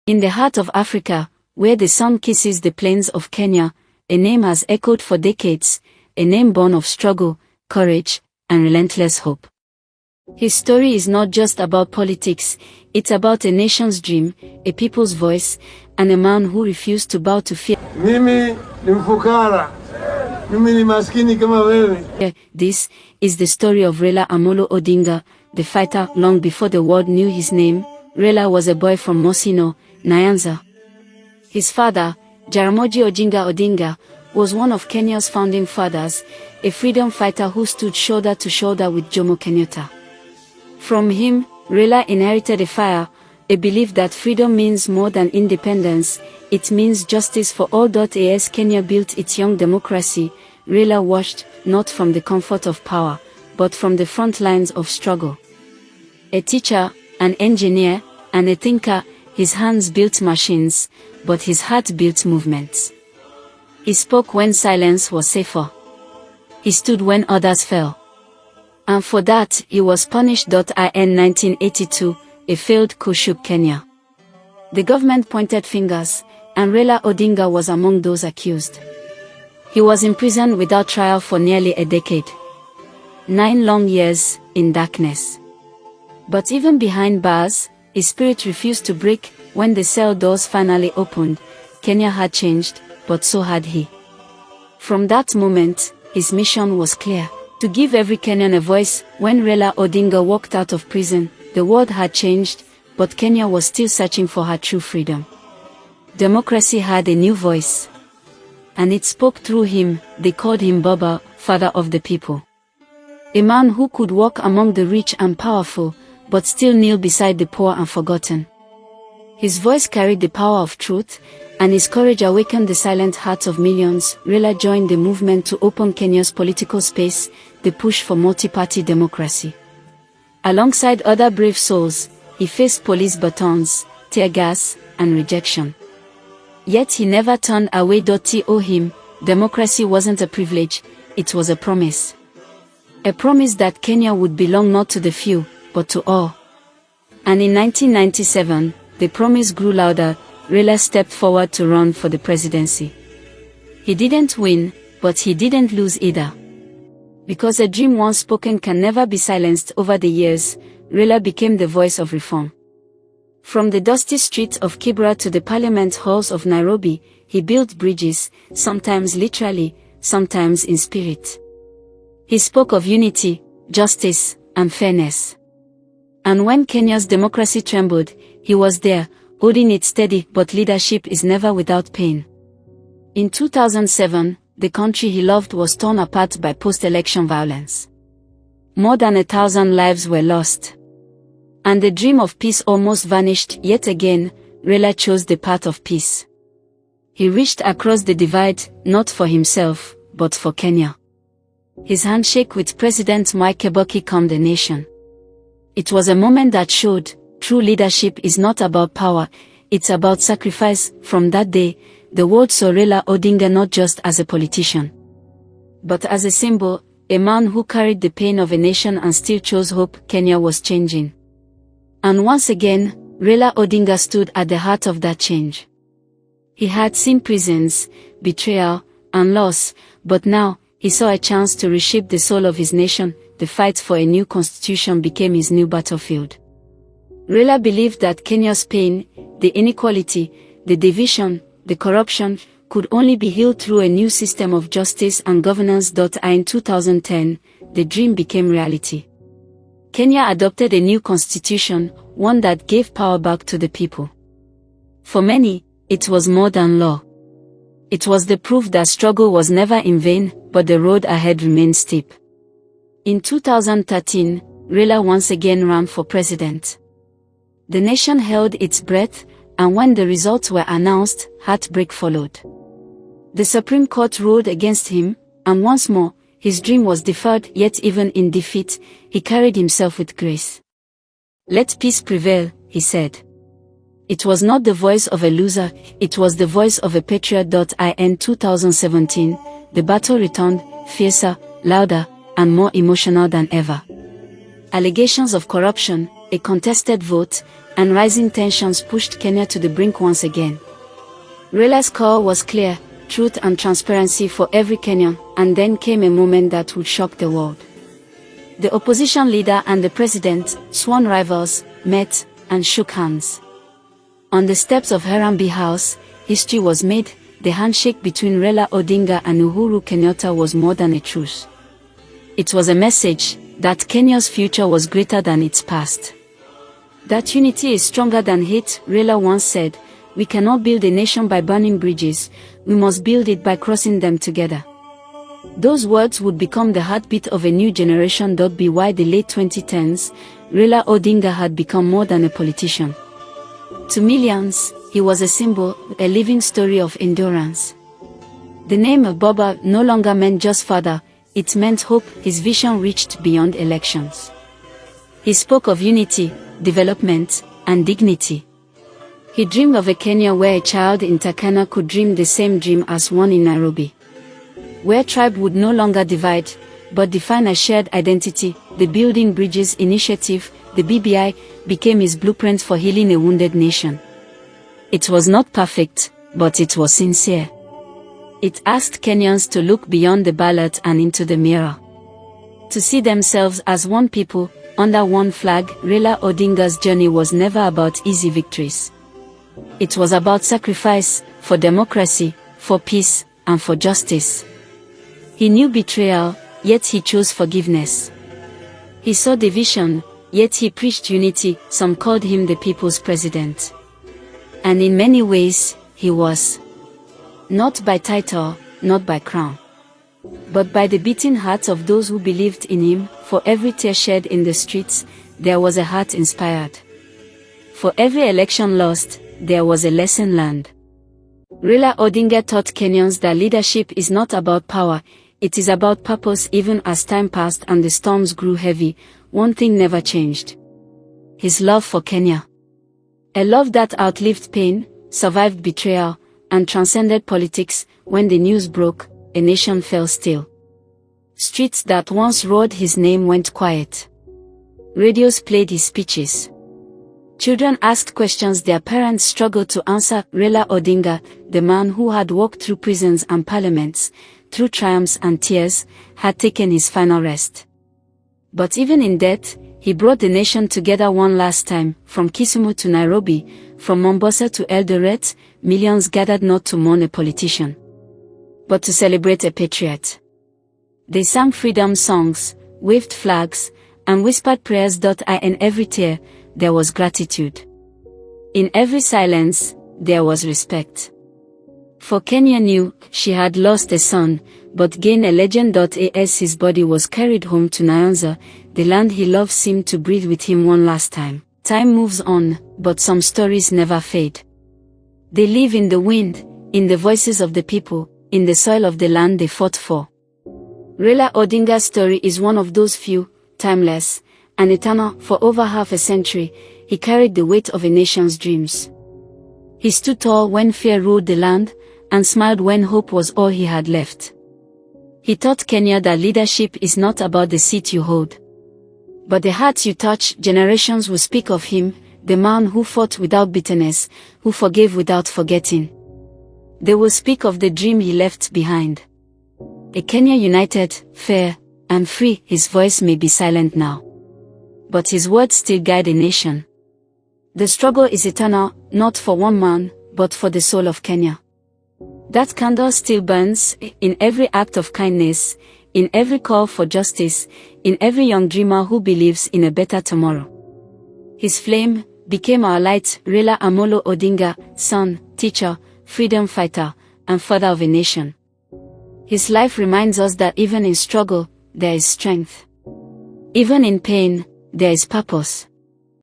In the heart of Africa, where the sun kisses the plains of Kenya, a name has echoed for decades, a name born of struggle, courage, and relentless hope. His story is not just about politics, it's about a nation's dream, a people's voice, and a man who refused to bow to fear. Mimi ni mfukara. Mimi ni maskini kama wewe. This is the story of Raila Odinga, the fighter. Long before the world knew his name, Raila was a boy from Mosino, Nyanza. His father, Jaramogi Oginga Odinga, was one of Kenya's founding fathers, a freedom fighter who stood shoulder to shoulder with Jomo Kenyatta. From him, Raila inherited a fire, a belief that freedom means more than independence, it means justice for all. As Kenya built its young democracy, Raila watched, not from the comfort of power, but from the front lines of struggle. A teacher, an engineer, and a thinker, his hands built machines, but his heart built movements. He spoke when silence was safer. He stood when others fell. And for that, he was punished. In 1982, a failed coup shook Kenya. The government pointed fingers, and Raila Odinga was among those accused. He was imprisoned without trial for nearly a decade. 9 long years, in darkness. But even behind bars, his spirit refused to break. When the cell doors finally opened, Kenya had changed, but so had he. From that moment, his mission was clear: to give every Kenyan a voice. When Raila Odinga walked out of prison, the world had changed, but Kenya was still searching for her true freedom. Democracy had a new voice. And it spoke through him. They called him Baba, father of the people. A man who could walk among the rich and powerful, but still kneel beside the poor and forgotten. His voice carried the power of truth, and his courage awakened the silent hearts of millions. Raila joined the movement to open Kenya's political space, the push for multi-party democracy. Alongside other brave souls, he faced police batons, tear gas, and rejection. Yet he never turned away. To him, democracy wasn't a privilege, it was a promise. A promise that Kenya would belong not to the few, but to all. And in 1997, the promise grew louder. Raila stepped forward to run for the presidency. He didn't win, but he didn't lose either. Because a dream once spoken can never be silenced. Over the years, Raila became the voice of reform. From the dusty streets of Kibra to the parliament halls of Nairobi, he built bridges, sometimes literally, sometimes in spirit. He spoke of unity, justice, and fairness. And when Kenya's democracy trembled, he was there, holding it steady. But leadership is never without pain. In 2007, the country he loved was torn apart by post-election violence. More than 1,000 lives were lost. And the dream of peace almost vanished. Yet again, Raila chose the path of peace. He reached across the divide, not for himself, but for Kenya. His handshake with President Kibaki calmed the nation. It was a moment that showed, true leadership is not about power, it's about sacrifice. From that day, the world saw Raila Odinga not just as a politician, but as a symbol, a man who carried the pain of a nation and still chose hope. Kenya was changing. And once again, Raila Odinga stood at the heart of that change. He had seen prisons, betrayal, and loss, but now, he saw a chance to reshape the soul of his nation. The fight for a new constitution became his new battlefield. Raila believed that Kenya's pain, the inequality, the division, the corruption, could only be healed through a new system of justice and governance. In 2010, the dream became reality. Kenya adopted a new constitution, one that gave power back to the people. For many, it was more than law. It was the proof that struggle was never in vain, but the road ahead remained steep. In 2013, Raila once again ran for president. The nation held its breath, and when the results were announced, heartbreak followed. The Supreme Court ruled against him, and once more, his dream was deferred. Yet even in defeat, he carried himself with grace. "Let peace prevail," he said. It was not the voice of a loser, it was the voice of a patriot. In 2017, the battle returned, fiercer, louder, and more emotional than ever. Allegations of corruption, a contested vote, and rising tensions pushed Kenya to the brink once again. Raila's call was clear: truth and transparency for every Kenyan, and then came a moment that would shock the world. The opposition leader and the president, sworn rivals, met and shook hands. On the steps of Harambee House, history was made. The handshake between Raila Odinga and Uhuru Kenyatta was more than a truce. It was a message that Kenya's future was greater than its past. That unity is stronger than hate, Raila once said. We cannot build a nation by burning bridges, we must build it by crossing them together. Those words would become the heartbeat of a new generation. By the late 2010s, Raila Odinga had become more than a politician. To millions, he was a symbol, a living story of endurance. The name of Baba no longer meant just father, it meant hope. His vision reached beyond elections. He spoke of unity, development, and dignity. He dreamed of a Kenya where a child in Turkana could dream the same dream as one in Nairobi. Where tribe would no longer divide, but define a shared identity. The Building Bridges Initiative, the BBI, became his blueprint for healing a wounded nation. It was not perfect, but it was sincere. It asked Kenyans to look beyond the ballot and into the mirror. To see themselves as one people, under one flag. Raila Odinga's journey was never about easy victories. It was about sacrifice, for democracy, for peace, and for justice. He knew betrayal, yet he chose forgiveness. He saw division, yet he preached unity. Some called him the people's president. And in many ways, he was. Not by title, not by crown, but by the beating hearts of those who believed in him. For every tear shed in the streets, there was a heart inspired. For every election lost, there was a lesson learned. Raila Odinga taught Kenyans that leadership is not about power, it is about purpose. Even as time passed and the storms grew heavy, one thing never changed: his love for Kenya. A love that outlived pain, survived betrayal, and transcended politics. When the news broke, a nation fell still. Streets that once roared his name went quiet. Radios played his speeches. Children asked questions their parents struggled to answer. Raila Odinga, the man who had walked through prisons and parliaments, through triumphs and tears, had taken his final rest. But even in death, he brought the nation together one last time. From Kisumu to Nairobi, from Mombasa to Eldoret, millions gathered not to mourn a politician, but to celebrate a patriot. They sang freedom songs, waved flags, and whispered prayers. In every tear, there was gratitude. In every silence, there was respect. For Kenya knew she had lost a son, but gained a legend. As his body was carried home to Nyanza, the land he loved seemed to breathe with him one last time. Time moves on, but some stories never fade. They live in the wind, in the voices of the people, in the soil of the land they fought for. Raila Odinga's story is one of those few, timeless, and eternal. For over half a century, he carried the weight of a nation's dreams. He stood tall when fear ruled the land, and smiled when hope was all he had left. He taught Kenya that leadership is not about the seat you hold, but the hearts you touch. Generations will speak of him, the man who fought without bitterness, who forgave without forgetting. They will speak of the dream he left behind. A Kenya united, fair, and free. His voice may be silent now, but his words still guide a nation. The struggle is eternal, not for one man, but for the soul of Kenya. That candle still burns, in every act of kindness, in every call for justice, in every young dreamer who believes in a better tomorrow. His flame became our light. Raila Amolo Odinga, son, teacher, freedom fighter, and father of a nation. His life reminds us that even in struggle, there is strength. Even in pain, there is purpose.